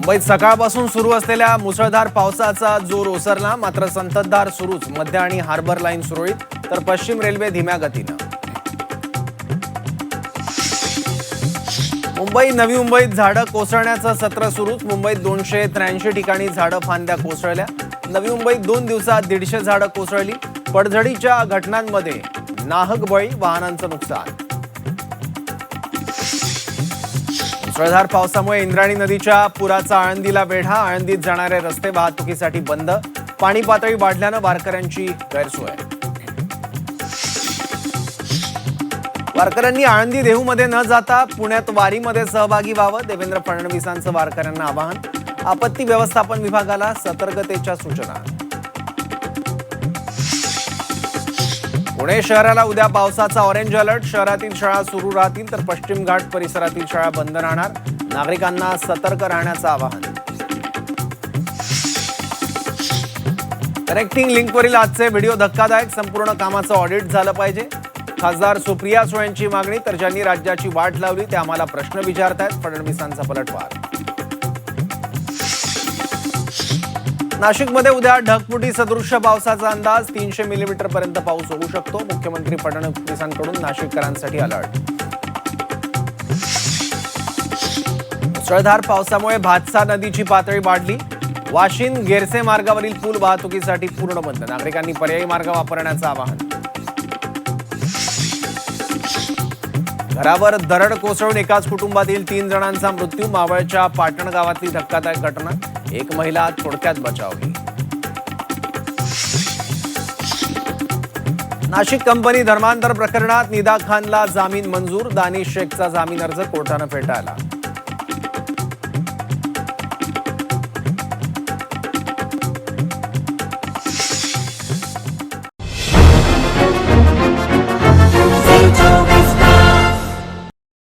मुंबईत सकाळपासून सुरू असलेल्या मुसळधार पावसाचा जोर ओसरला, मात्र संततधार सुरूच. मध्य आणि हार्बर लाईन सुरळीत, तर पश्चिम रेल्वे धीम्या गतीनं. नवी मुंबईत झाडं कोसळण्याचं सत्र सुरूच. मुंबईत 283 ठिकाणी झाडं फांद्या कोसळल्या. नवी मुंबईत 2 दिवसात 150 झाडं कोसळली. पडझडीच्या घटनांमध्ये नाहक बळी, वाहनांचं नुकसान. मुसळधार पावसामुळे इंद्रायणी नदीच्या पुराचा आळंदीला वेढा. आळंदीत जाणारे रस्ते वाहतुकीसाठी बंद. पाणी पातळी वाढल्यानं वारकऱ्यांची गैरसोय. वारकऱ्यांनी आळंदी देहूमध्ये न जाता पुण्यात वारीमध्ये सहभागी व्हावं. देवेंद्र फडणवीसांचं वारकऱ्यांना आवाहन. आपत्ती व्यवस्थापन विभागाला सतर्कतेच्या सूचना. पुणे शहराला उद्या पावसाचा ऑरेंज अलर्ट. शहरातील शाळा सुरू राहतील, तर पश्चिम घाट परिसरातील शाळा बंद राहणार. नागरिकांना सतर्क राहण्याचं आवाहन. कनेक्टिंग लिंकवरील आजचे व्हिडिओ धक्कादायक. संपूर्ण कामाचं ऑडिट झालं पाहिजे. खासदार सुप्रिया सुळेंची मागणी. तर ज्यांनी राज्याची वाट लावली ते आम्हाला प्रश्न विचारतायत. फडणवीसांचा पलटवार. नाशिकमध्ये उद्या ढगफुटी सदृश्य पावसाचा अंदाज. 300 मिलीमीटर पर्यंत पाऊस होऊ शकतो. मुख्यमंत्री फडणवीसांकडून नाशिककरांसाठी अलर्ट. मुसळधार पावसामुळे भातसा नदीची पातळी वाढली. वाशिंद गेरसे मार्गावरील पूल वाहतुकीसाठी पूर्ण बंद. नागरिकांनी पर्यायी मार्ग वापरण्याचं आवाहन. घरावर दरड कोसळून एकाच कुटुंबातील 3 जणांचा मृत्यू. मावळच्या पाटण गावातली धक्कादायक घटना. एक महिला थोडक्यात बचावली. नाशिक कंपनी धर्मांतर प्रकरणात निदा खानला जामीन मंजूर. दानिश शेखचा जामीन अर्ज कोर्टानं फेटाळला.